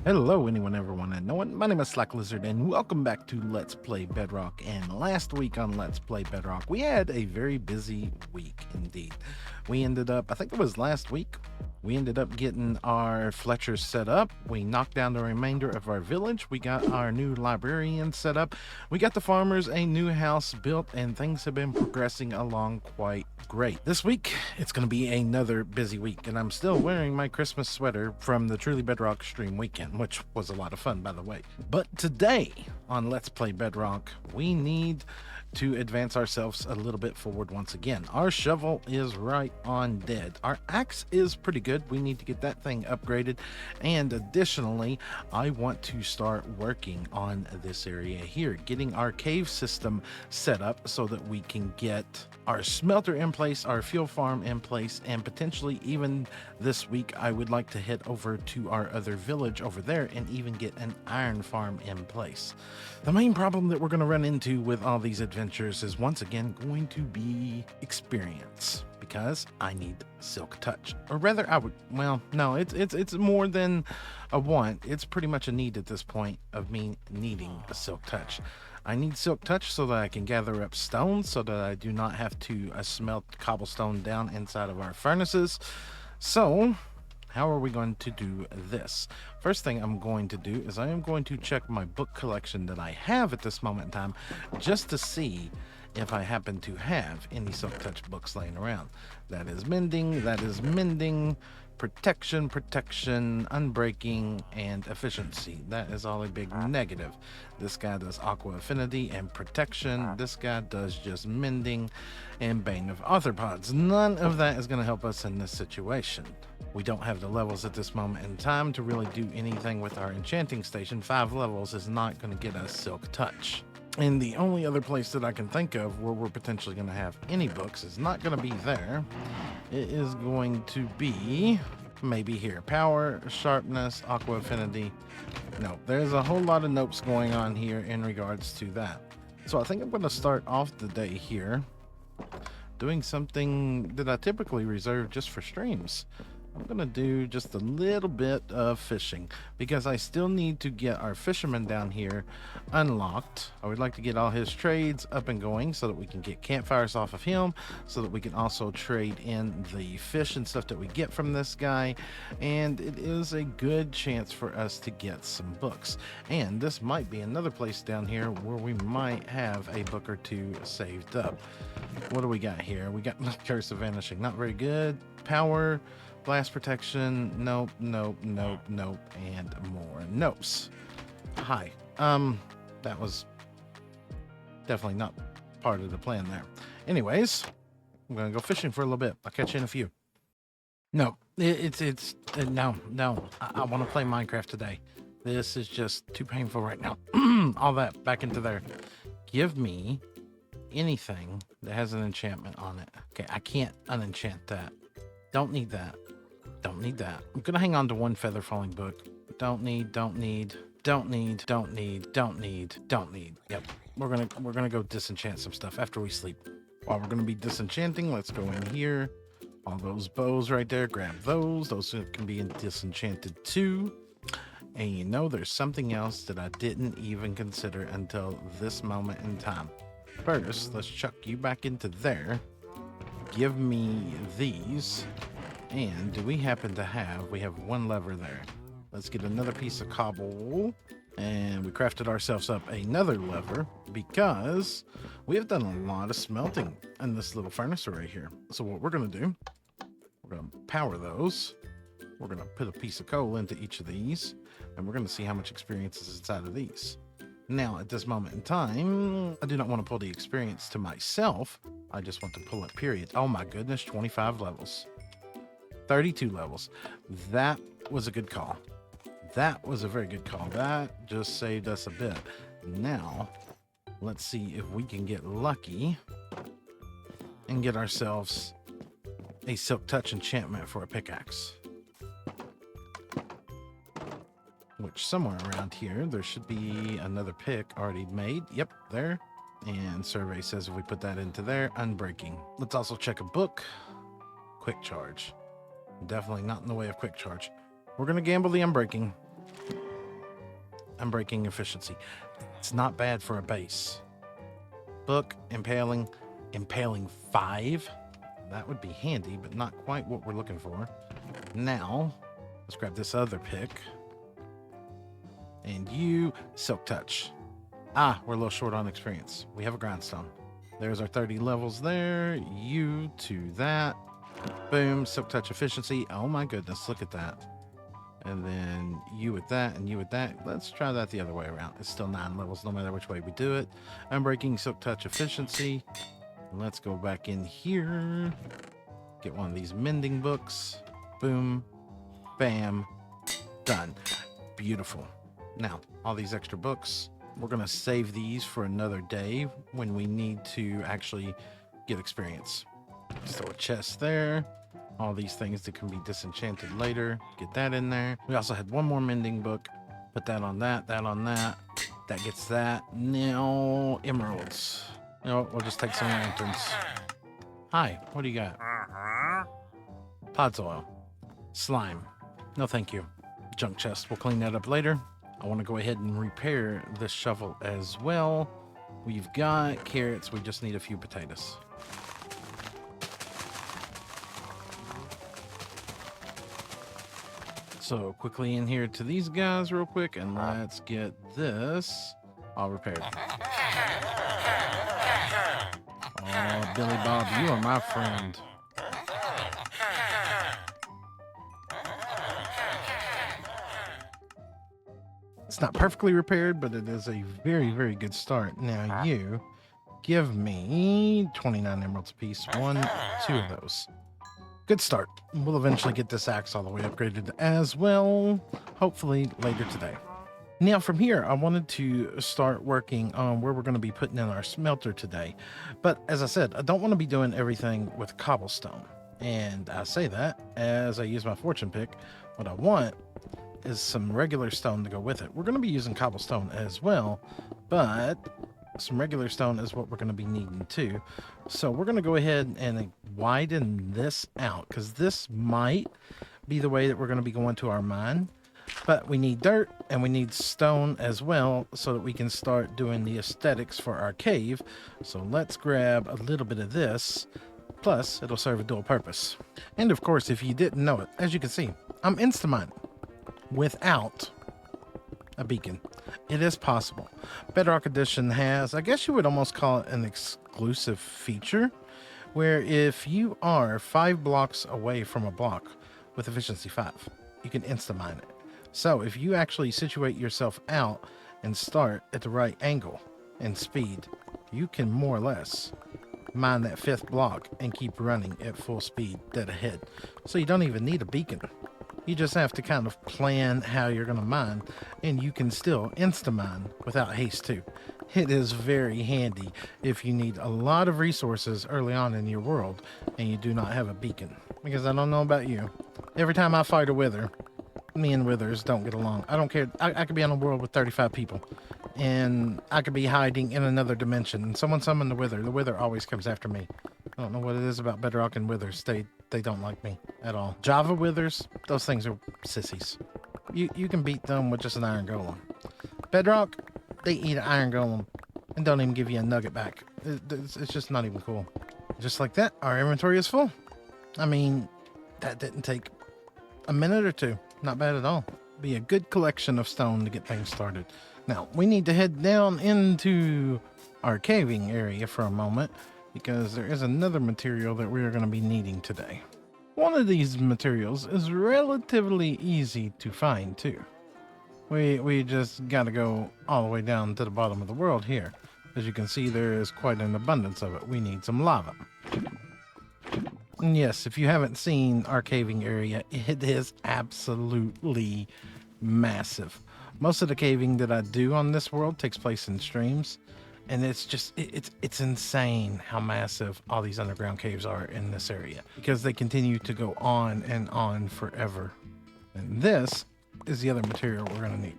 Hello, anyone, everyone, and no one. My name is Slack Lizard, and welcome back to Let's Play Bedrock. And last week on Let's Play Bedrock, we had a very busy week indeed. We ended up, I think it was last week, we ended up getting our Fletchers set up. We knocked down the remainder of our village. We got our new librarian set up. We got the farmers a new house built, and things have been progressing along quite great. This week, it's going to be another busy week, and I'm still wearing my Christmas sweater from the Truly Bedrock stream weekend, which was a lot of fun, by the way. But today on Let's Play Bedrock, we need to advance ourselves a little bit forward once again. Our shovel is right on dead. Our axe is pretty good. We need to get that thing upgraded. And additionally, I want to start working on this area here, getting our cave system set up so that we can get our smelter in place, our fuel farm in place, and potentially even this week I would like to head over to our other village over there and even get an iron farm in place. The main problem that we're going to run into with all these adventures is once again going to be experience, because I need Silk Touch. Or rather, it's more than a want. It's pretty much a need at this point of me needing a Silk Touch. I need Silk Touch so that I can gather up stones so that I do not have to smelt cobblestone down inside of our furnaces. So how are we going to do this? First thing I'm going to do is I am going to check my book collection that I have at this moment in time, just to see if I happen to have any Silk Touch books laying around. That is mending, protection, unbreaking, and efficiency. That is all a big negative. This guy does aqua affinity and protection. This guy does just mending and bane of arthropods. None of that is going to help us in this situation. We don't have the levels at this moment in time to really do anything with our enchanting station. 5 levels is not going to get us Silk Touch. And the only other place that I can think of where we're potentially going to have any books is not going to be there. It is going to be maybe here. Power, sharpness, aqua affinity. No, there's a whole lot of notes going on here in regards to that. So I think I'm going to start off the day here doing something that I typically reserve just for streams. I'm going to do just a little bit of fishing because I still need to get our fisherman down here unlocked. I would like to get all his trades up and going so that we can get campfires off of him, so that we can also trade in the fish and stuff that we get from this guy. And it is a good chance for us to get some books. And this might be another place down here where we might have a book or two saved up. What do we got here? We got Curse of Vanishing. Not very good. Power, blast protection, nope, and more nopes. Hi. That was definitely not part of the plan there. Anyways, I'm gonna go fishing for a little bit. I'll catch you in a few. No, no. I want to play Minecraft today. This is just too painful right now. All that back into there. Give me anything that has an enchantment on it. Okay, I can't unenchant that. Don't need that. Don't need that. I'm gonna hang on to one feather falling book. Don't need. Yep. We're gonna go disenchant some stuff after we sleep. While we're gonna be disenchanting, let's go in here. All those bows right there, grab those. Those can be disenchanted too. And you know, there's something else that I didn't even consider until this moment in time. First, let's chuck you back into there. Give me these. And do we happen to have, we have one lever there. Let's get another piece of cobble. And we crafted ourselves up another lever because we have done a lot of smelting in this little furnace right here. So what we're going to do, we're going to power those. We're going to put a piece of coal into each of these. And we're going to see how much experience is inside of these. Now, at this moment in time, I do not want to pull the experience to myself. I just want to pull it, period. Oh my goodness, 25 levels. 32 levels. That was a good call. That was a very good call. That just saved us a bit. Now, let's see if we can get lucky and get ourselves a Silk Touch enchantment for a pickaxe. Which somewhere around here, there should be another pick already made. Yep, there. And survey says if we put that into there, unbreaking. Let's also check a book. Quick charge. Definitely not in the way of quick charge. We're going to gamble the unbreaking. Unbreaking efficiency. It's not bad for a base. Book, impaling 5. That would be handy, but not quite what we're looking for. Now, let's grab this other pick. And you, Silk Touch. Ah, we're a little short on experience. We have a grindstone. There's our 30 levels there. You to that. Boom, Silk Touch efficiency. Oh my goodness, look at that. And then you with that and you with that. Let's try that the other way around. It's still 9 levels no matter which way we do it. Unbreaking Silk Touch efficiency. Let's go back in here. Get one of these mending books. Boom. Bam. Done. Beautiful. Now, all these extra books, we're going to save these for another day when we need to actually get experience. So a chest there. All these things that can be disenchanted later. Get that in there. We also had one more mending book. Put that on that, that on that. That gets that. Now, emeralds. You know what? We'll just take some lanterns. Hi, what do you got? Pods oil. Slime. No, thank you. Junk chest. We'll clean that up later. I want to go ahead and repair this shovel as well. We've got carrots. We just need a few potatoes. So quickly in here to these guys real quick, and let's get this all repaired. Oh, Billy Bob, you are my friend. It's not perfectly repaired, but it is a very, very good start. Now you give me 29 emeralds apiece. 1, 2 of those. Good start. We'll eventually get this axe all the way upgraded as well, hopefully later today. Now from here, I wanted to start working on where we're going to be putting in our smelter today. But as I said, I don't want to be doing everything with cobblestone. And I say that as I use my fortune pick. What I want is some regular stone to go with it. We're going to be using cobblestone as well, but some regular stone is what we're going to be needing too. So we're going to go ahead and widen this out, because this might be the way that we're going to be going to our mine. But we need dirt and we need stone as well, so that we can start doing the aesthetics for our cave. So let's grab a little bit of this. Plus, it'll serve a dual purpose. And of course, if you didn't know it, as you can see, I'm insta-mining without a beacon. It is possible. Bedrock Edition has, I guess you would almost call it an exclusive feature, where if you are 5 blocks away from a block with efficiency 5, you can insta-mine it. So if you actually situate yourself out and start at the right angle and speed, you can more or less mine that 5th block and keep running at full speed dead ahead. So you don't even need a beacon. You just have to kind of plan how you're going to mine, and you can still insta-mine without haste too. It is very handy if you need a lot of resources early on in your world and you do not have a beacon. Because I don't know about you, every time I fight a wither, me and withers don't get along. I don't care. I could be on a world with 35 people, and I could be hiding in another dimension, and someone summoned the wither always comes after me. I don't know what it is about Bedrock and withers. They don't like me at all. Java withers, those things are sissies. You can beat them with just an iron golem. Bedrock, they eat an iron golem and don't even give you a nugget back. It's just not even cool. Just like that, our inventory is full. I mean, that didn't take a minute or two. Not bad at all. Be a good collection of stone to get things started. Now, we need to head down into our caving area for a moment, because there is another material that we are going to be needing today. One of these materials is relatively easy to find too. We just got to go all the way down to the bottom of the world here. As you can see, there is quite an abundance of it. We need some lava. And yes, if you haven't seen our caving area, it is absolutely massive. Most of the caving that I do on this world takes place in streams, and it's just, it's insane how massive all these underground caves are in this area, because they continue to go on and on forever. And this is the other material we're going to need.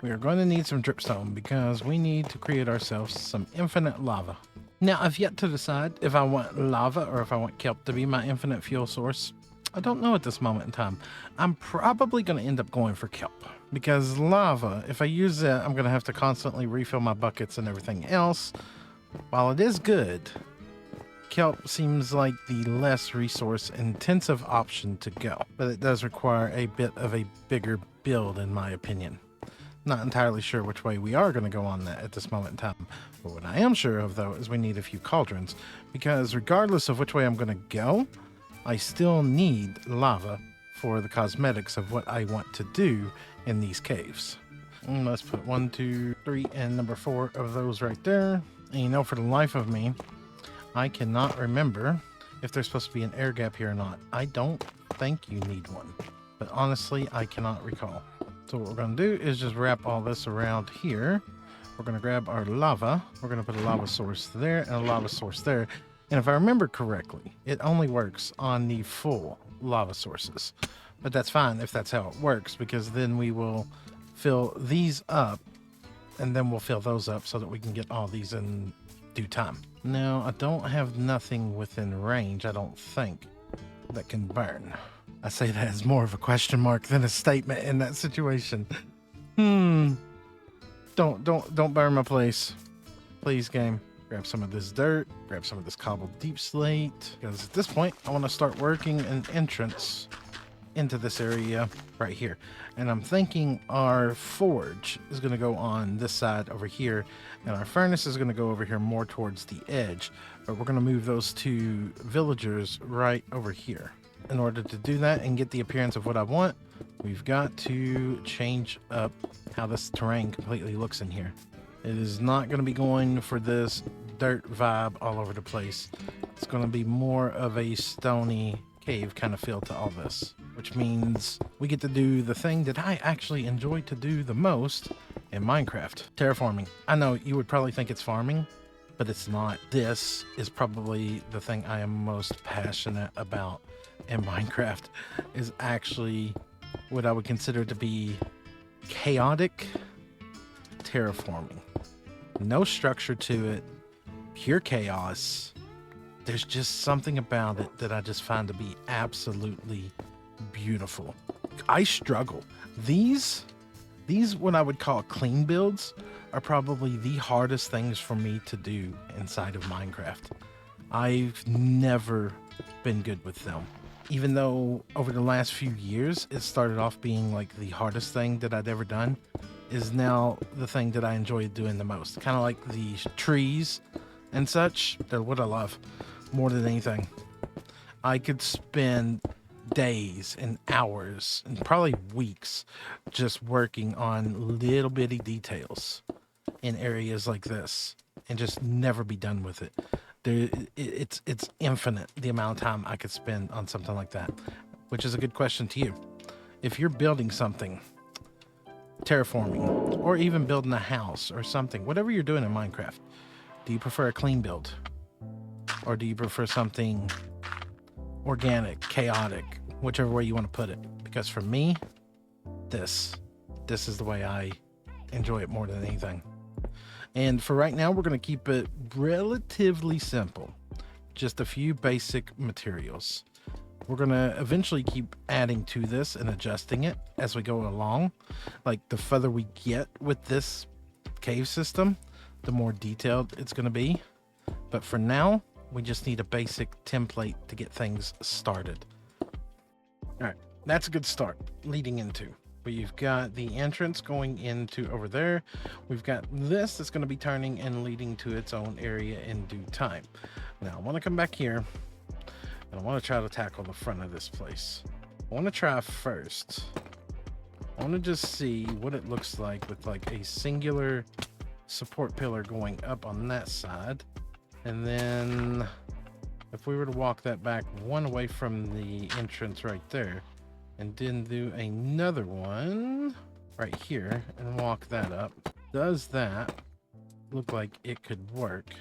We are going to need some dripstone, because we need to create ourselves some infinite lava. Now, I've yet to decide if I want lava or if I want kelp to be my infinite fuel source. I don't know at this moment in time. I'm probably going to end up going for kelp. because lava, if I use it, I'm going to have to constantly refill my buckets and everything else. While it is good, kelp seems like the less resource intensive option to go, but it does require a bit of a bigger build in my opinion. Not entirely sure which way we are going to go on that at this moment in time, but what I am sure of though is we need a few cauldrons, because regardless of which way I'm going to go, I still need lava for the cosmetics of what I want to do in these caves. Let's put 1, 2, 3, and number 4 of those right there. And you know, for the life of me, I cannot remember if there's supposed to be an air gap here or not. I don't think you need one, but honestly, I cannot recall. So what we're going to do is just wrap all this around here. We're going to grab our lava. We're going to put a lava source there and a lava source there. And if I remember correctly, it only works on the full lava sources. But that's fine if that's how it works, because then we will fill these up and then we'll fill those up so that we can get all these in due time. Now, I don't have nothing within range, I don't think, that can burn. I say that as more of a question mark than a statement in that situation. Don't burn my place. Please, game. Grab some of this dirt, grab some of this cobbled deep slate, because at this point, I want to start working an entrance into this area right here. And I'm thinking our forge is going to go on this side over here, and our furnace is going to go over here more towards the edge, but we're going to move those 2 villagers right over here. In order to do that and get the appearance of what I want, we've got to change up how this terrain completely looks in here. It is not going to be going for this dirt vibe all over the place. It's going to be more of a stony cave kind of feel to all this, which means we get to do the thing that I actually enjoy to do the most in Minecraft, terraforming. I know you would probably think it's farming, but it's not. This is probably the thing I am most passionate about in Minecraft, is actually what I would consider to be chaotic terraforming. No structure to it, pure chaos. There's just something about it that I just find to be absolutely beautiful. I struggle. These what I would call clean builds are probably the hardest things for me to do inside of Minecraft. I've never been good with them. Even though over the last few years it started off being like the hardest thing that I'd ever done, is now the thing that I enjoy doing the most. Kind of like the trees and such. They're what I love more than anything. I could spend days and hours and probably weeks just working on little bitty details in areas like this and just never be done with it. It's infinite the amount of time I could spend on something like that, which is a good question to you. If you're building something, terraforming, or even building a house or something, whatever you're doing in Minecraft, do you prefer a clean build? Or do you prefer something organic, chaotic, whichever way you want to put it? Because for me, this is the way I enjoy it more than anything. And for right now, we're going to keep it relatively simple. Just a few basic materials. We're going to eventually keep adding to this and adjusting it as we go along. Like the further we get with this cave system, the more detailed it's going to be. But for now, we just need a basic template to get things started. All right, that's a good start leading into. We've got the entrance going into over there. We've got this that's going to be turning and leading to its own area in due time. Now, I want to come back here, and I want to try to tackle the front of this place. I want to try first. I want to just see what it looks like with like a singular support pillar going up on that side. And then if we were to walk that back one away from the entrance right there, and then do another one right here and walk that up, does that look like it could work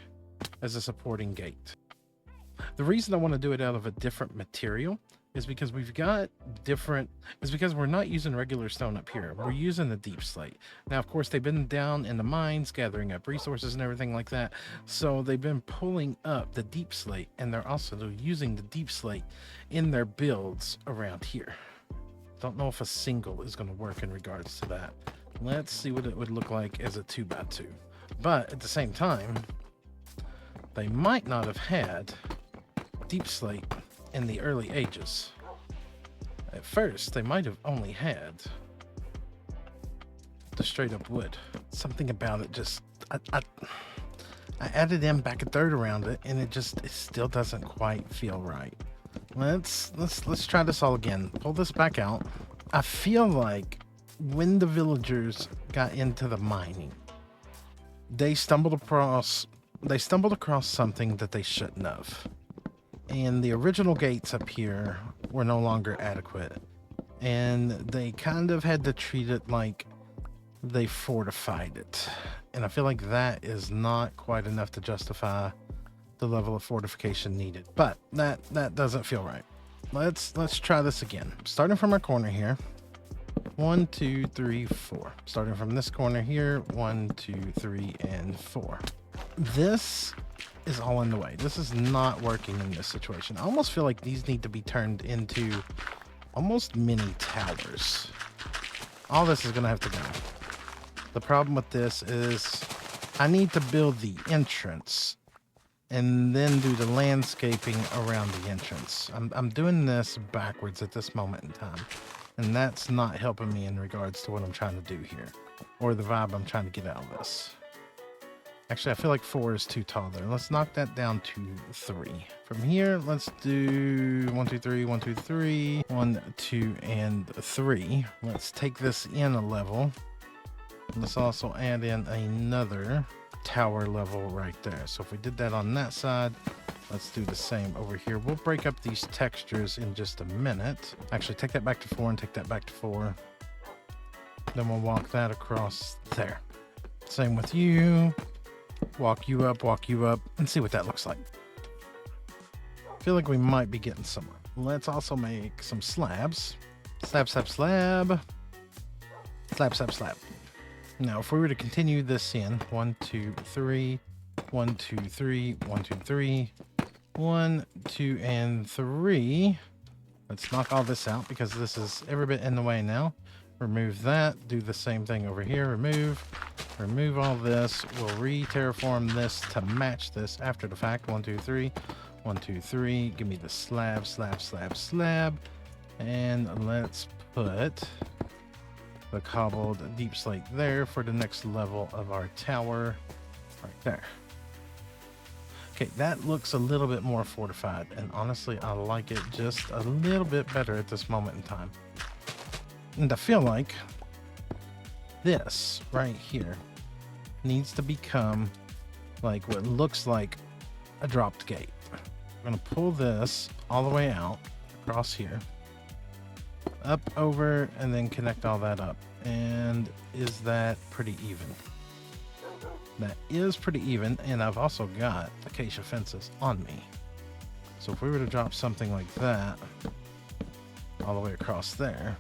as a supporting gate? The reason I want to do it out of a different material is because we're not using regular stone up here. We're using the deep slate. Now, of course, they've been down in the mines gathering up resources and everything like that. So they've been pulling up the deep slate, and they're also using the deep slate in their builds around here. Don't know if a single is going to work in regards to that. Let's see what it would look like as a 2x2. But at the same time, they might not have had deep slate in the early ages. At first, they might have only had the straight up wood. Something about it just, I added in back a third around it, and it still doesn't quite feel right. Let's try this all again. Pull this back out. I feel like when the villagers got into the mining, they stumbled across something that they shouldn't have. And the original gates up here were no longer adequate. And they kind of had to treat it like they fortified it. And I feel like that is not quite enough to justify the level of fortification needed. But that doesn't feel right. Let's try this again. Starting from our corner here. 1, 2, 3, 4. Starting from this corner here. 1, 2, 3, and 4. This is all in the way. This is not working in this situation. I almost feel like these need to be turned into almost mini towers. All this is going to have to go. The problem with this is I need to build the entrance and then do the landscaping around the entrance. I'm doing this backwards at this moment in time, and that's not helping me in regards to what I'm trying to do here, or the vibe I'm trying to get out of this. Actually, I feel like 4 is too tall there. Let's knock that down to 3. From here, let's do 1, 2, 3, 1, 2, 3, 1, 2, and 3. Let's take this in a level. Let's also add in another tower level right there. So if we did that on that side, let's do the same over here. We'll break up these textures in just a minute. Actually, take that back to 4 and take that back to 4. Then we'll walk that across there. Same with you. Walk you up, and see what that looks like. Feel like we might be getting somewhere. Let's also make some slabs. Slab, slab, slab. Slab, slab, slab. Now, if we were to continue this in 1, 2, 3, 1, 2, 3, 1, 2, 3, 1, 2, and 3. Let's knock all this out because this is every bit in the way now. Remove that. Do the same thing over here. Remove all this. We'll re-terraform this to match this after the fact. 1, 2, 3. 1, 2, 3. Give me the slab, slab, slab, slab. And let's put the cobbled deep slate there for the next level of our tower right there. Okay, that looks a little bit more fortified, and honestly, I like it just a little bit better at this moment in time. And I feel like this right here needs to become like what looks like a dropped gate. I'm gonna pull this all the way out across here, up, over, and then connect all that up. And is that pretty even? That is pretty even, and I've also got acacia fences on me. So if we were to drop something like that all the way across there,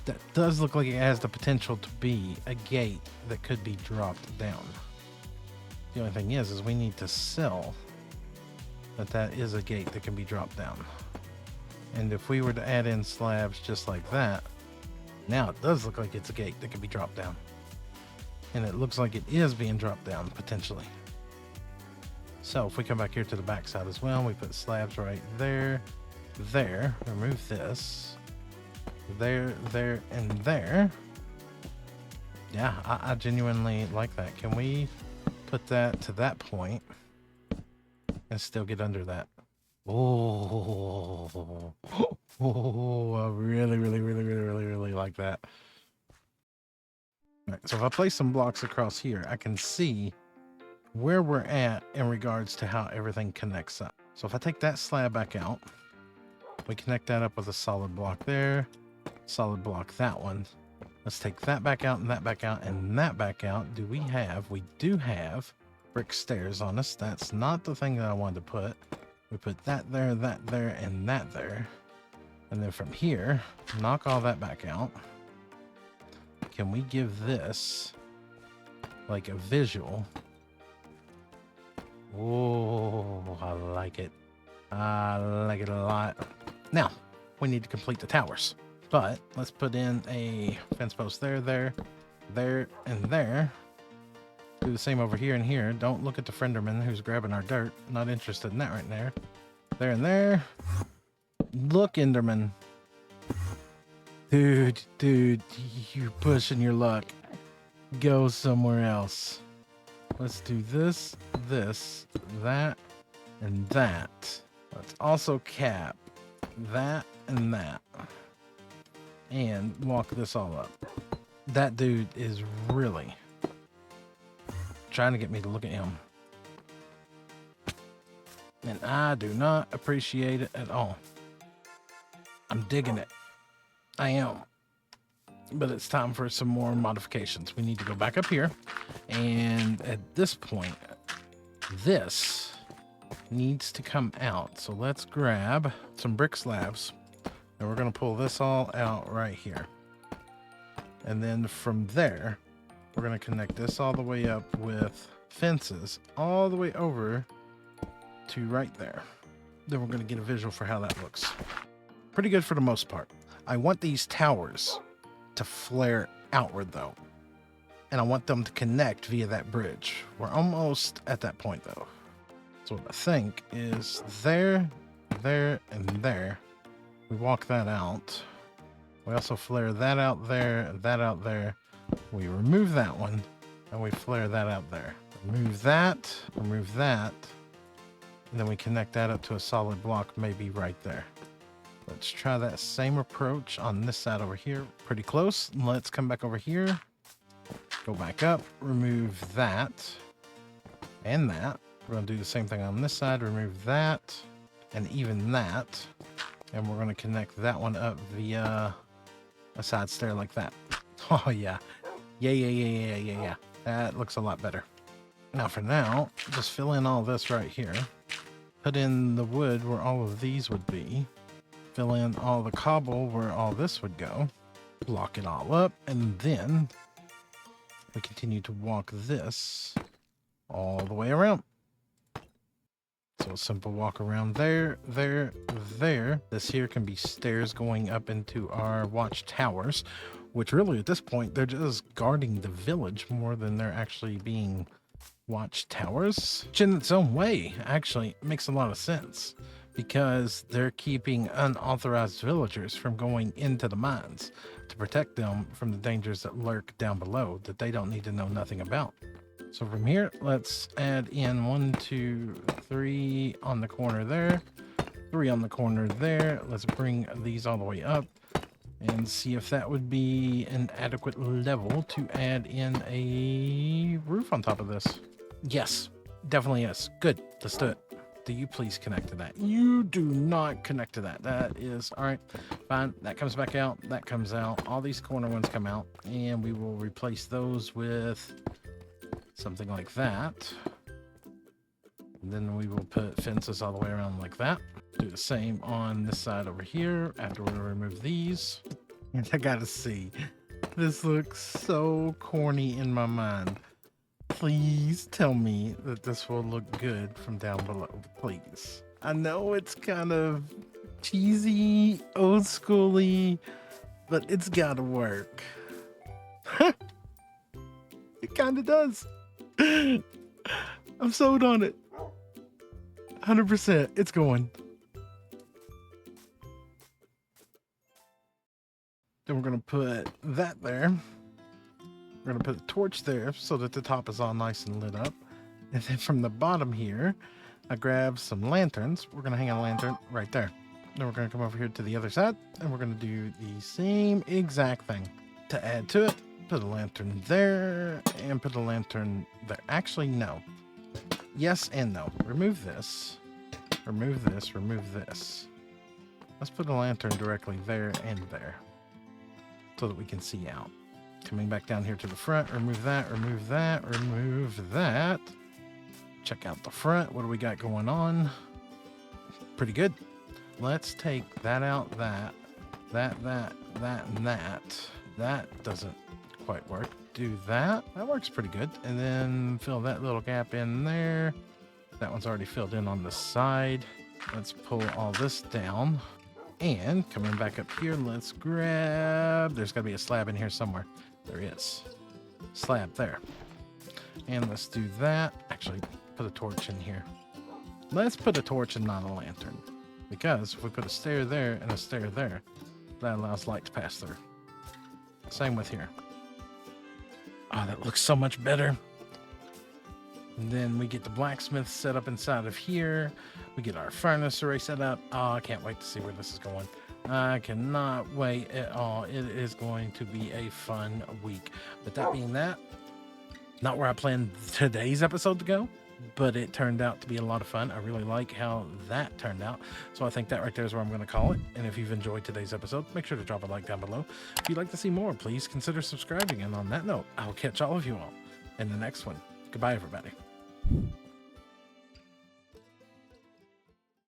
that does look like it has the potential to be a gate that could be dropped down. The only thing is we need to sell that is a gate that can be dropped down. And if we were to add in slabs just like that, now it does look like it's a gate that can be dropped down. And it looks like it is being dropped down, potentially. So if we come back here to the back side as well, we put slabs right there, there, remove this, there, there, and there. Yeah, I genuinely like that. Can we put that to that point and still get under that? Oh, I really like that. All right, so if I place some blocks across here, I can see where we're at in regards to how everything connects up. So if I take that slab back out, we connect that up with a solid block there, solid block that one. Let's take that back out and that back out and that back out. We do have brick stairs on us. That's not the thing that I wanted to put. We put that there, and that there. And then from here, knock all that back out. Can we give this like a visual? Oh, I like it. I like it a lot. Now, we need to complete the towers. But let's put in a fence post there, there, there, and there. Do the same over here and here. Don't look at the frienderman who's grabbing our dirt. Not interested in that right there. There and there. Look, Enderman. Dude, you're pushing your luck. Go somewhere else. Let's do this, this, that, and that. Let's also cap that and that. And walk this all up. That dude is really trying to get me to look at him. And I do not appreciate it at all. I'm digging it. I am. But it's time for some more modifications. We need to go back up here. And at this point, this needs to come out. So let's grab some brick slabs. And we're going to pull this all out right here. And then from there, we're going to connect this all the way up with fences all the way over to right there. Then we're going to get a visual for how that looks. Pretty good for the most part. I want these towers to flare outward though. And I want them to connect via that bridge. We're almost at that point though. So what I think is there, there, and there. We walk that out. We also flare that out there, that out there. We remove that one, and we flare that out there. Remove that, and then we connect that up to a solid block, maybe right there. Let's try that same approach on this side over here. Pretty close. Let's come back over here. Go back up, remove that, and that. We're going to do the same thing on this side, remove that, and even that. And we're going to connect that one up via a side stair like that. Oh, yeah. Yeah. That looks a lot better. Now, for now, just fill in all this right here. Put in the wood where all of these would be. Fill in all the cobble where all this would go. Block it all up. And then we continue to walk this all the way around. So a simple walk around there, there, there. This here can be stairs going up into our watchtowers, which really at this point, they're just guarding the village more than they're actually being watchtowers. Which in its own way, actually makes a lot of sense because they're keeping unauthorized villagers from going into the mines to protect them from the dangers that lurk down below that they don't need to know nothing about. So from here, let's add in 1, 2, 3 on the corner there, 3 on the corner there. Let's bring these all the way up and see if that would be an adequate level to add in a roof on top of this. Yes, definitely yes. Good, let's do it. Do you please connect to that? You do not connect to that. That is, all right, fine. That comes back out, that comes out. All these corner ones come out, and we will replace those with something like that. And then we will put fences all the way around like that. Do the same on this side over here after we remove these. And I gotta see. This looks so corny in my mind. Please tell me that this will look good from down below, please. I know it's kind of cheesy, old schooly, but it's gotta work. It kind of does. I'm sold on it. 100%. It's going. Then we're going to put that there. We're going to put a torch there so that the top is all nice and lit up. And then from the bottom here, I grab some lanterns. We're going to hang a lantern right there. Then we're going to come over here to the other side, and we're going to do the same exact thing. To add to it, put a lantern there, and put a lantern there. Actually, no. Yes and no. Remove this. Remove this. Remove this. Let's put a lantern directly there and there so that we can see out. Coming back down here to the front. Remove that. Remove that. Remove that. Check out the front. What do we got going on? Pretty good. Let's take that out, that, and that. That doesn't quite work. Do that. That works pretty good. And then fill that little gap in there. That one's already filled in on the side. Let's pull all this down. And coming back up here, let's grab... There's got to be a slab in here somewhere. There is. Slab there. And let's do that. Actually, put a torch in here. Let's put a torch and not a lantern. Because if we put a stair there and a stair there, that allows light to pass through. Same with here. Oh, that looks so much better. And then we get the blacksmith set up inside of here. We get our furnace array set up. Oh, I can't wait to see where this is going. I cannot wait at all. It is going to be a fun week. But that being that, not where I planned today's episode to go, but it turned out to be a lot of fun. I really like how that turned out. So I think that right there is where I'm going to call it. And if you've enjoyed today's episode, make sure to drop a like down below. If you'd like to see more, please consider subscribing. And on that note, I'll catch all of you all in the next one. Goodbye, everybody.